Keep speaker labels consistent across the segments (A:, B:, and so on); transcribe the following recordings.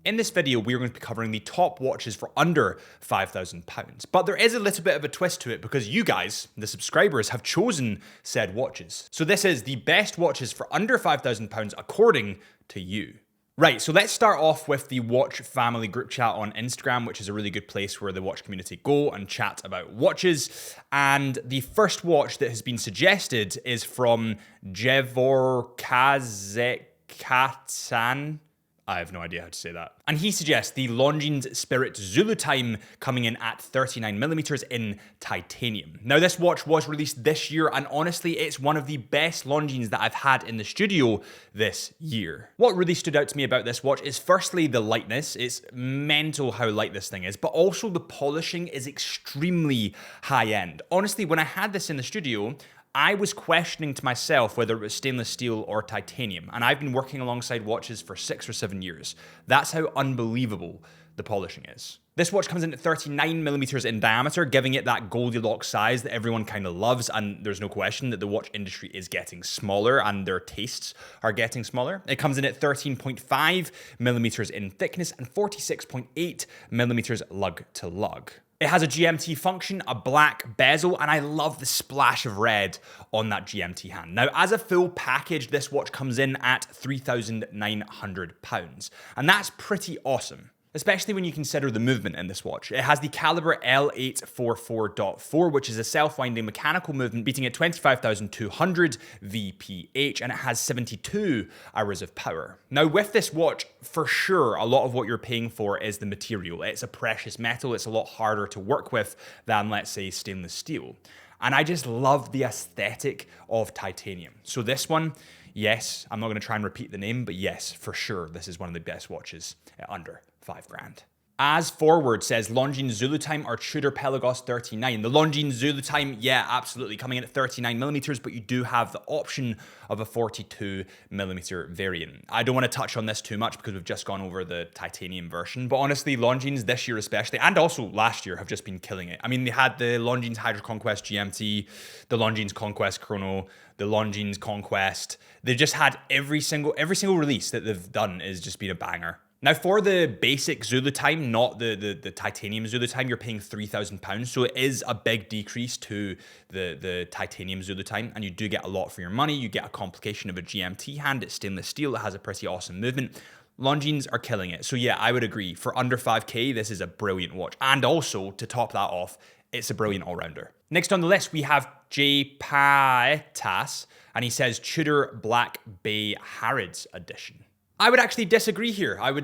A: In this video, we're going to be covering the top watches for under £5,000. But there is a little bit of a twist to it because you guys, the subscribers, have chosen said watches. So this is the best watches for under £5,000 according to you. Right, so let's start off with the watch family group chat on Instagram, which is a really good place where the watch community go and chat about watches. And the first watch that has been suggested is from Jevor Kazekatan. I have no idea how to say that. And he suggests the Longines Spirit Zulu Time coming in at 39mm in titanium. Now, this watch was released this year, and honestly, it's one of the best Longines that I've had in the studio this year. What really stood out to me about this watch is firstly the lightness. It's mental how light this thing is, but also the polishing is extremely high end. Honestly, when I had this in the studio, I was questioning to myself whether it was stainless steel or titanium, and I've been working alongside watches for 6 or 7 years. That's how unbelievable the polishing is. This watch comes in at 39mm in diameter, giving it that Goldilocks size that everyone kind of loves, and there's no question that the watch industry is getting smaller and their tastes are getting smaller. It comes in at 13.5mm in thickness and 46.8mm lug to lug. It has a GMT function, a black bezel, and I love the splash of red on that GMT hand. Now, as a full package, this watch comes in at £3,900, and that's pretty awesome, especially when you consider the movement in this watch. It has the caliber L844.4, which is a self-winding mechanical movement beating at 25,200 VPH, and it has 72 hours of power. Now, with this watch, for sure, a lot of what you're paying for is the material. It's a precious metal. It's a lot harder to work with than, let's say, stainless steel. And I just love the aesthetic of titanium. So this one, yes, I'm not going to try and repeat the name, but yes, for sure, this is one of the best watches at under £5,000. As Forward says, Longines Zulu Time or Tudor Pelagos 39. The Longines Zulu Time, yeah, absolutely, coming in at 39mm, but you do have the option of a 42mm variant. I don't want to touch on this too much because we've just gone over the titanium version, but honestly, Longines this year especially, and also last year, have just been killing it. I mean, they had the Longines Hydro Conquest GMT, the Longines Conquest Chrono, the Longines Conquest. They've just had every single release that they've done is just been a banger. Now, for the basic Zulu Time, not the titanium Zulu Time, you're paying £3,000. So it is a big decrease to the titanium Zulu Time, and you do get a lot for your money. You get a complication of a GMT hand. It's stainless steel. It has a pretty awesome movement. Longines are killing it. So yeah, I would agree. For under 5K, this is a brilliant watch. And also, to top that off, it's a brilliant all-rounder. Next on the list, we have J. Paetas, and he says Tudor Black Bay Harrods Edition. I would actually disagree here. And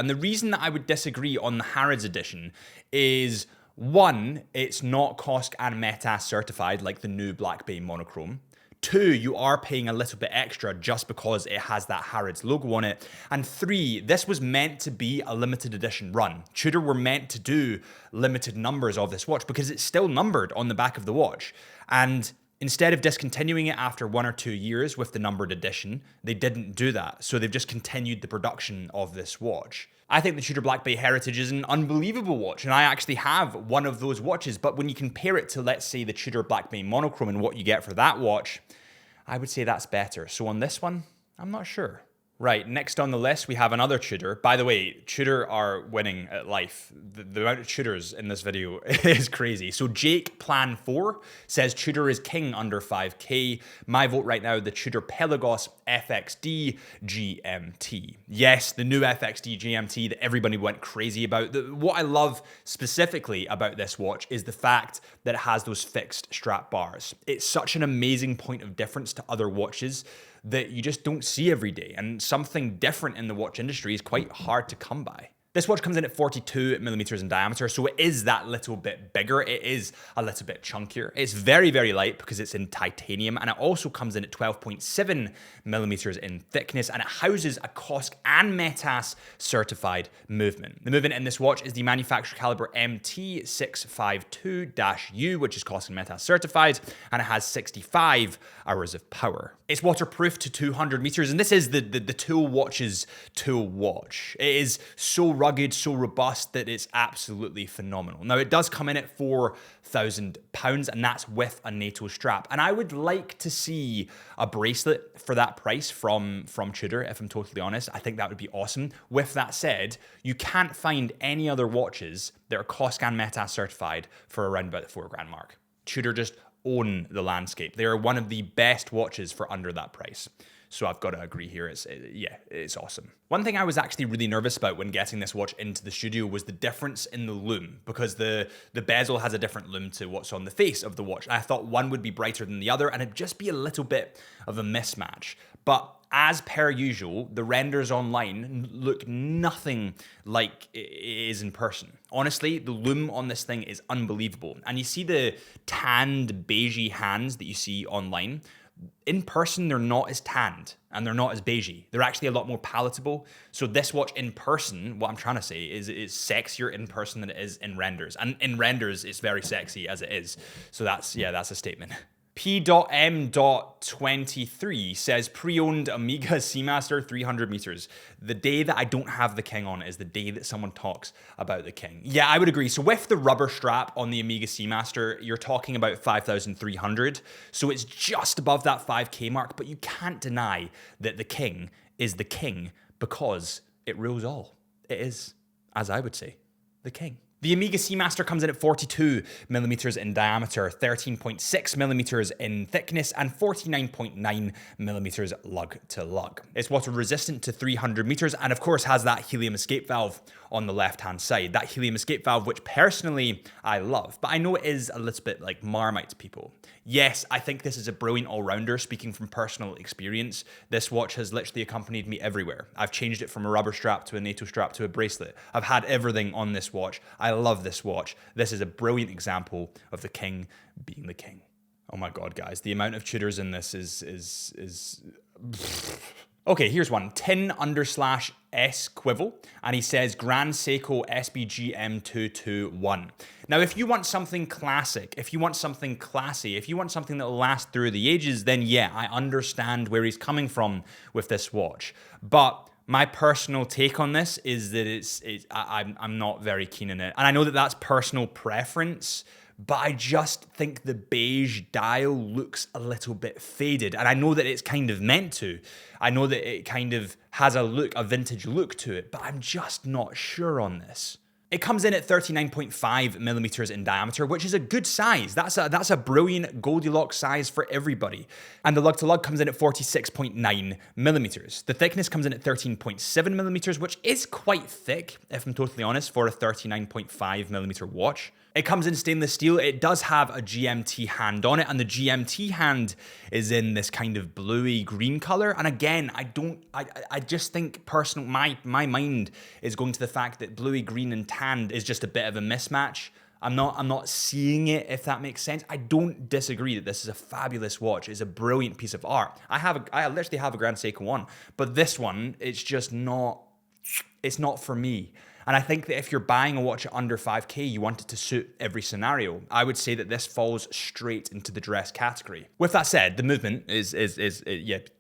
A: the reason that I would disagree on the Harrods edition is, one, it's not Kosk and Metas certified like the new Black Bay monochrome. Two, you are paying a little bit extra just because it has that Harrods logo on it. And three, this was meant to be a limited edition run. Tudor were meant to do limited numbers of this watch because it's still numbered on the back of the watch. And instead of discontinuing it after 1 or 2 years with the numbered edition, they didn't do that. So they've just continued the production of this watch. I think the Tudor Black Bay Heritage is an unbelievable watch, and I actually have one of those watches. But when you compare it to, let's say, the Tudor Black Bay Monochrome and what you get for that watch, I would say that's better. So on this one, I'm not sure. Right, next on the list, we have another Tudor. By the way, Tudor are winning at life. The amount of Tudors in this video is crazy. So Jake Plan 4 says Tudor is king under 5K. My vote right now, the Tudor Pelagos FXD GMT. Yes, the new FXD GMT that everybody went crazy about. What I love specifically about this watch is the fact that it has those fixed strap bars. It's such an amazing point of difference to other watches that you just don't see every day, and something different in the watch industry is quite hard to come by. This watch comes in at 42mm in diameter, so it is that little bit bigger. It is a little bit chunkier. It's very, very light because it's in titanium, and it also comes in at 12.7mm in thickness, and it houses a Kosk and Metas certified movement. The movement in this watch is the manufacturer caliber MT652-U, which is Kosk and Metas certified, and it has 65 hours of power. It's waterproof to 200 meters, and this is the Tool Watch's Tool Watch. It is so rugged, so robust that it's absolutely phenomenal. Now, it does come in at £4,000, and that's with a NATO strap. And I would like to see a bracelet for that price from Tudor, if I'm totally honest. I think that would be awesome. With that said, you can't find any other watches that are Coscan Metas certified for around about the £4,000 mark. Tudor just own the landscape. They are one of the best watches for under that price. So I've got to agree here. It's awesome. One thing I was actually really nervous about when getting this watch into the studio was the difference in the lume, because the bezel has a different lume to what's on the face of the watch. I thought one would be brighter than the other, and it'd just be a little bit of a mismatch. But as per usual, the renders online look nothing like it is in person. Honestly, the lume on this thing is unbelievable. And you see the tanned beigey hands that you see online. In person, they're not as tanned and they're not as beigey. They're actually a lot more palatable. So this watch in person, what I'm trying to say is it's sexier in person than it is in renders. And in renders, it's very sexy as it is. So that's a statement. P.M.23 says pre-owned Omega Seamaster 300 meters. The day that I don't have the King on is the day that someone talks about the King. Yeah, I would agree. So with the rubber strap on the Omega Seamaster, you're talking about 5,300. So it's just above that 5K mark, but you can't deny that the King is the King because it rules all. It is, as I would say, the King. The Omega Seamaster comes in at 42 millimeters in diameter, 13.6 millimeters in thickness, and 49.9 millimeters lug to lug. It's water resistant to 300 meters, and of course has that helium escape valve on the left-hand side. That helium escape valve, which personally I love, but I know it is a little bit like Marmite to people. Yes, I think this is a brilliant all-rounder. Speaking from personal experience, this watch has literally accompanied me everywhere. I've changed it from a rubber strap to a NATO strap to a bracelet. I've had everything on this watch. I love this watch. This is a brilliant example of the King being the King. Oh my God, guys, the amount of Tudors in this is Okay, here's one. Tin_S Quivel, and he says Grand Seiko SBG M221. Now, if you want something classic, if you want something classy, if you want something that will last through the ages, then yeah, I understand where he's coming from with this watch. But my personal take on this is that I'm not very keen on it. And I know that that's personal preference, but I just think the beige dial looks a little bit faded. And I know that it's kind of meant to. I know that it kind of has a vintage look to it, but I'm just not sure on this. It comes in at 39.5 millimeters in diameter, which is a good size. That's a brilliant Goldilocks size for everybody. And the lug to lug comes in at 46.9 millimeters. The thickness comes in at 13.7 millimeters, which is quite thick, if I'm totally honest, for a 39.5 millimeter watch. It comes in stainless steel. It does have a GMT hand on it, and the GMT hand is in this kind of bluey green color. And again, I just think personal, my mind is going to the fact that bluey green and tanned is just a bit of a mismatch. I'm not seeing it, if that makes sense. I don't disagree that this is a fabulous watch. It's a brilliant piece of art. I literally have a Grand Seiko one, but this one, it's not for me. And I think that if you're buying a watch at under 5K, you want it to suit every scenario. I would say that this falls straight into the dress category. With that said, the movement is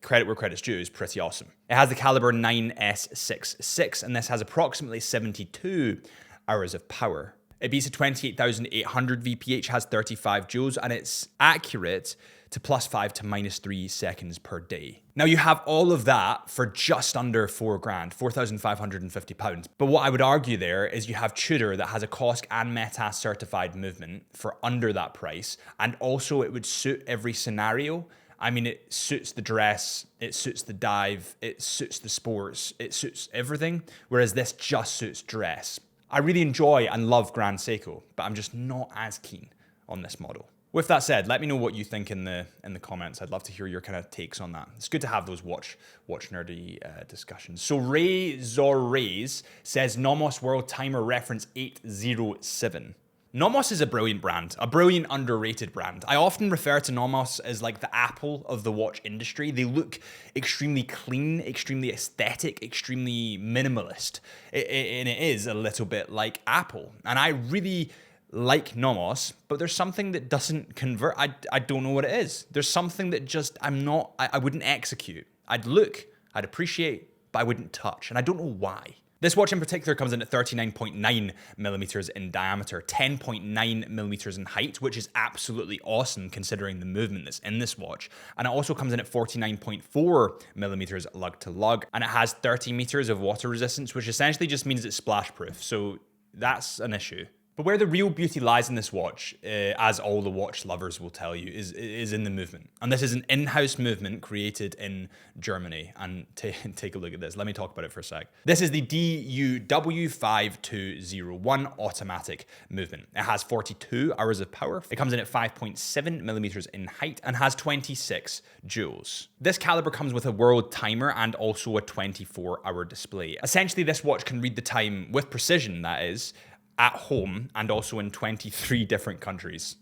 A: credit where credit's due, is pretty awesome. It has the caliber 9S66, and this has approximately 72 hours of power. It beats a 28,800 VPH, has 35 joules, and it's accurate to +5 to -3 seconds per day. Now you have all of that for just under £4,000, £4,550. But what I would argue there is you have Tudor that has a COSC and Metas certified movement for under that price, and also it would suit every scenario. I mean, it suits the dress, it suits the dive, it suits the sports, it suits everything, whereas this just suits dress. I really enjoy and love Grand Seiko, but I'm just not as keen on this model. With that said, let me know what you think in the comments. I'd love to hear your kind of takes on that. It's good to have those watch nerdy discussions. So Rays says Nomos World Timer reference 807. Nomos is a brilliant brand, a brilliant underrated brand. I often refer to Nomos as like the Apple of the watch industry. They look extremely clean, extremely aesthetic, extremely minimalist. And it is a little bit like Apple. And I really like Nomos, but there's something that doesn't convert. I don't know what it is. There's something that just I wouldn't execute. I'd look, I'd appreciate, but I wouldn't touch. And I don't know why. This watch in particular comes in at 39.9 millimeters in diameter, 10.9 millimeters in height, which is absolutely awesome considering the movement that's in this watch. And it also comes in at 49.4 millimeters lug to lug, and it has 30 meters of water resistance, which essentially just means it's splash proof. So that's an issue. But where the real beauty lies in this watch, as all the watch lovers will tell you, is in the movement. And this is an in-house movement created in Germany. And take a look at this. Let me talk about it for a sec. This is the DUW5201 automatic movement. It has 42 hours of power. It comes in at 5.7 millimeters in height and has 26 joules. This caliber comes with a world timer and also a 24-hour display. Essentially, this watch can read the time with precision, that is, at home and also in 23 different countries.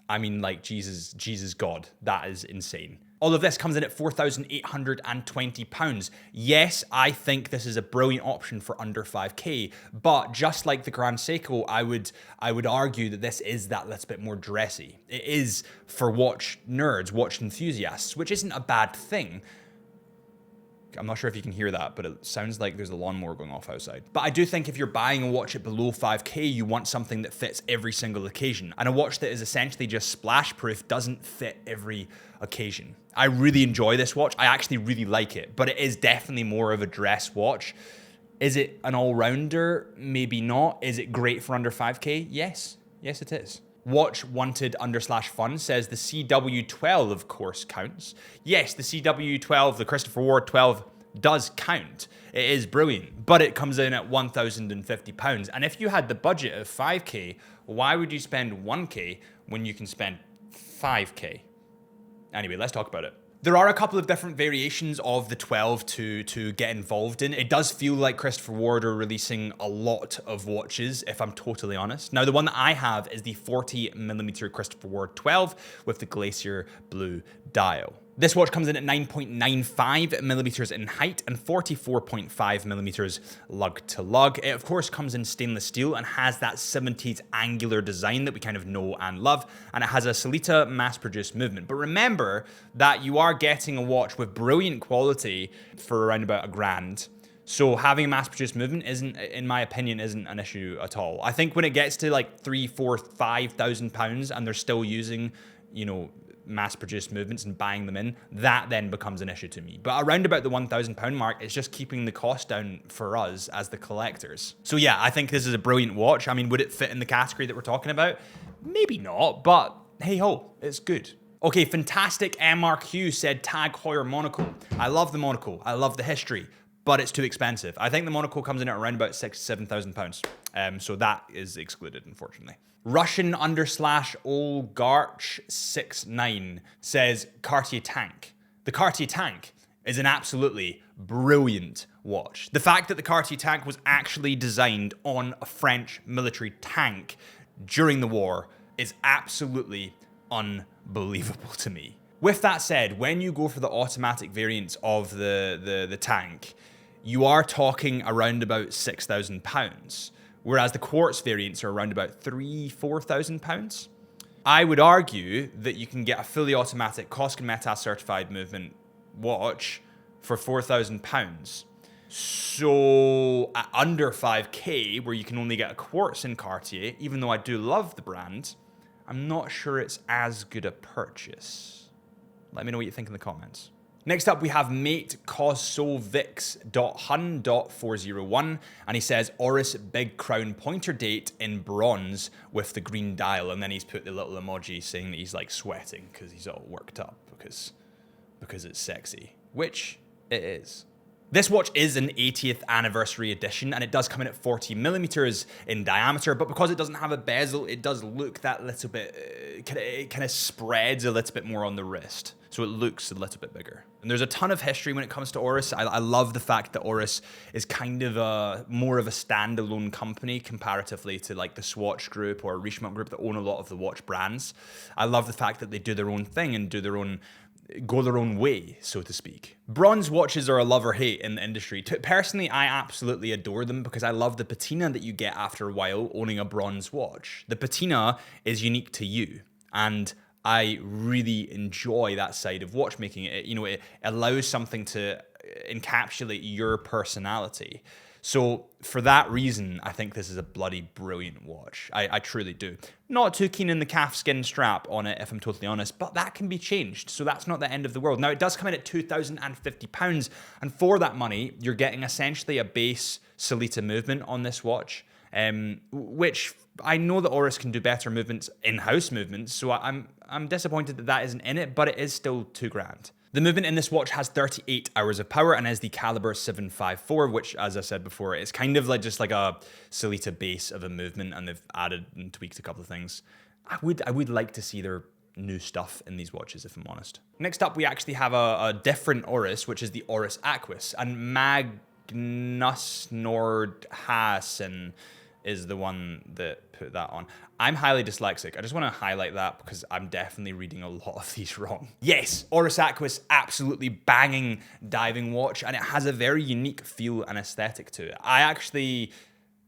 A: I mean, like, Jesus God, that is insane. All of this comes in at £4,820. Yes, I think this is a brilliant option for under 5K, but just like the Grand Seiko, I would argue that this is that little bit more dressy. It is for watch nerds, watch enthusiasts, which isn't a bad thing. I'm not sure if you can hear that, but it sounds like there's a lawnmower going off outside. But I do think if you're buying a watch at below 5K, you want something that fits every single occasion. And a watch that is essentially just splash proof doesn't fit every occasion. I really enjoy this watch. I actually really like it, but it is definitely more of a dress watch. Is it an all-rounder? Maybe not. Is it great for under 5K? Yes. Yes, it is. Watch Wanted _fun says the CW12 of course counts. Yes, the CW12, the Christopher Ward 12 does count. It is brilliant, but it comes in at £1,050. And if you had the budget of 5K, why would you spend 1K when you can spend 5K? Anyway, let's talk about it. There are a couple of different variations of the 12 to get involved in. It does feel like Christopher Ward are releasing a lot of watches, if I'm totally honest. Now, the one that I have is the 40mm Christopher Ward 12 with the Glacier Blue dial. This watch comes in at 9.95 millimeters in height and 44.5 millimeters lug to lug. It of course comes in stainless steel and has that 70s angular design that we kind of know and love. And it has a Sellita mass-produced movement. But remember that you are getting a watch with brilliant quality for around about £1,000. So having a mass-produced movement isn't, in my opinion, isn't an issue at all. I think when it gets to like £3,000, £4,000, £5,000 and they're still using, you know, mass-produced movements and buying them in, that then becomes an issue to me. But around about the £1,000 mark, it's just keeping the cost down for us as the collectors. So yeah, I think this is a brilliant watch. I mean, would it fit in the category that we're talking about? Maybe not, but hey ho, it's good. Okay, fantastic MRQ said tag Heuer monocle. I love the monocle. I love the history, but it's too expensive. I think the monocle comes in at around about £6,000 to £7,000. So that is excluded, unfortunately. Russian _Olgarch69 says Cartier tank. The Cartier tank is an absolutely brilliant watch. The fact that the Cartier tank was actually designed on a French military tank during the war is absolutely unbelievable to me. With that said, when you go for the automatic variants of the tank, you are talking around about £6,000. Whereas the quartz variants are around about £3,000–4,000. I would argue that you can get a fully automatic Coskin Metas certified movement watch for £4,000. So at under 5K, where you can only get a quartz in Cartier, even though I do love the brand, I'm not sure it's as good a purchase. Let me know what you think in the comments. Next up, we have mate Kosovix.hun.401, and he says Oris Big Crown pointer date in bronze with the green dial, and then he's put the little emoji saying that he's like sweating because he's all worked up because it's sexy, which it is. This watch is an 80th anniversary edition, and it does come in at 40mm in diameter, but because it doesn't have a bezel, it does look that little bit, it kind of spreads a little bit more on the wrist, so it looks a little bit bigger. And there's a ton of history when it comes to Oris. I love the fact that Oris is kind of more of a standalone company comparatively to like the Swatch Group or Richemont Group that own a lot of the watch brands. I love the fact that they do their own thing and go their own way, so to speak. Bronze watches are a love or hate in the industry. Personally, I absolutely adore them because I love the patina that you get after a while owning a bronze watch. The patina is unique to you, and I really enjoy that side of watchmaking. It allows something to encapsulate your personality. So for that reason, I think this is a bloody brilliant watch. I truly do. Not too keen in the calfskin strap on it, if I'm totally honest, but that can be changed. So that's not the end of the world. Now, it does come in at £2,050. And for that money, you're getting essentially a base Sellita movement on this watch, which I know that Oris can do better movements, in-house movements. So I'm disappointed that that isn't in it, but it is still £2,000. The movement in this watch has 38 hours of power and is the caliber 754, which, as I said before, is kind of like just like a Sellita base of a movement, and they've added and tweaked a couple of things. I would like to see their new stuff in these watches, if I'm honest. Next up, we actually have a different Oris, which is the Oris Aquis, and Magnus Nordhasen is the one that put that on. I'm highly dyslexic. I just want to highlight that because I'm definitely reading a lot of these wrong. Yes, Oris Aquis, absolutely banging diving watch, and it has a very unique feel and aesthetic to it.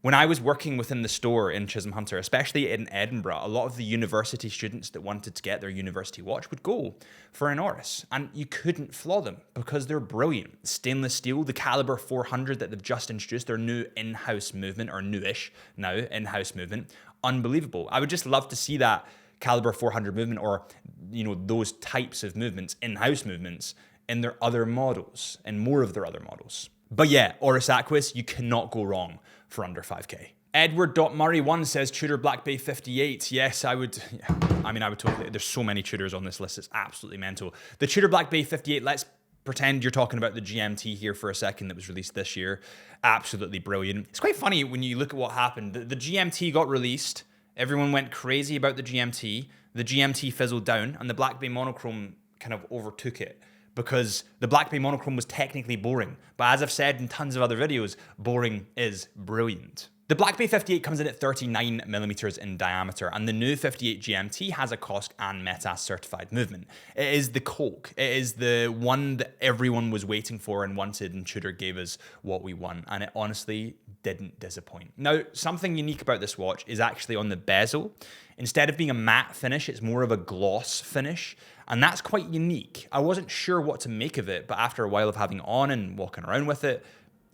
A: When I was working within the store in Chisholm Hunter, especially in Edinburgh, a lot of the university students that wanted to get their university watch would go for an Oris, and you couldn't flaw them because they're brilliant. Stainless steel, the caliber 400 that they've just introduced, their new in-house movement, or newish now in-house movement, unbelievable. I would just love to see that caliber 400 movement, or those types of movements, in-house movements, in their other models, and more of their other models. But yeah, Oris Aquis, you cannot go wrong for under 5k. Edward.Murray1 says Tudor Black Bay 58. Yes, I would totally. There's so many Tudors on this list, it's absolutely mental. The Tudor Black Bay 58, let's pretend you're talking about the GMT here for a second, that was released this year. Absolutely brilliant. It's quite funny when you look at what happened. The GMT got released, everyone went crazy about the GMT fizzled down, and the Black Bay monochrome kind of overtook it, because the Black Bay monochrome was technically boring. But as I've said in tons of other videos, boring is brilliant. The Black Bay 58 comes in at 39 millimeters in diameter, and the new 58 GMT has a Kosk and Metas certified movement. It is the Coke. It is the one that everyone was waiting for and wanted, and Tudor gave us what we want, and it honestly didn't disappoint. Now, something unique about this watch is actually on the bezel. Instead of being a matte finish, it's more of a gloss finish, and that's quite unique. I wasn't sure what to make of it, but after a while of having it on and walking around with it,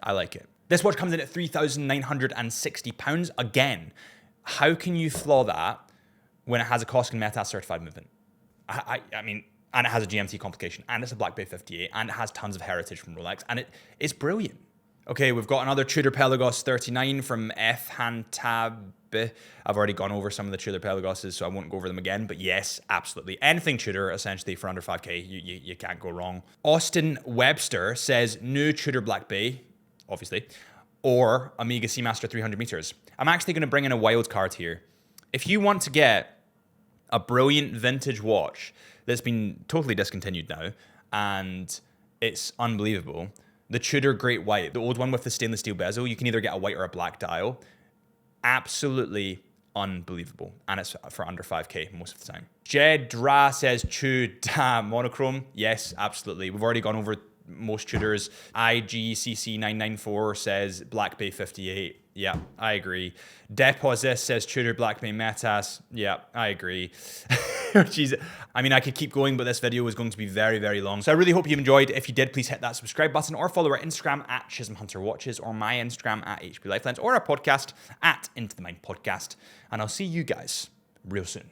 A: I like it. This watch comes in at £3,960. Again, how can you flaw that when it has a Kosk and Metas certified movement? I mean, and it has a GMT complication, and it's a Black Bay 58, and it has tons of heritage from Rolex, and it's brilliant. Okay, we've got another Tudor Pelagos 39 from F. Hantab. I've already gone over some of the Tudor Pelagoses, so I won't go over them again, but yes, absolutely. Anything Tudor, essentially, for under 5k, you can't go wrong. Austin Webster says, new Tudor Black Bay, obviously, or Omega Seamaster 300 meters. I'm actually going to bring in a wild card here. If you want to get a brilliant vintage watch that's been totally discontinued now, and it's unbelievable, the Tudor Great White, the old one with the stainless steel bezel, you can either get a white or a black dial. Absolutely unbelievable. And it's for under 5k most of the time. Jedra says Tudor monochrome. Yes, absolutely. We've already gone over most Tudors. IGCC994 says Black Bay 58. Yeah, I agree. Deposis says Tudor Black Bay Metas. Yeah, I agree. Jeez. I mean, I could keep going, but this video is going to be very, very long. So I really hope you've enjoyed. If you did, please hit that subscribe button, or follow our Instagram at Chisholm Hunter Watches, or my Instagram at HP Lifelines, or our podcast at Into the Mind Podcast. And I'll see you guys real soon.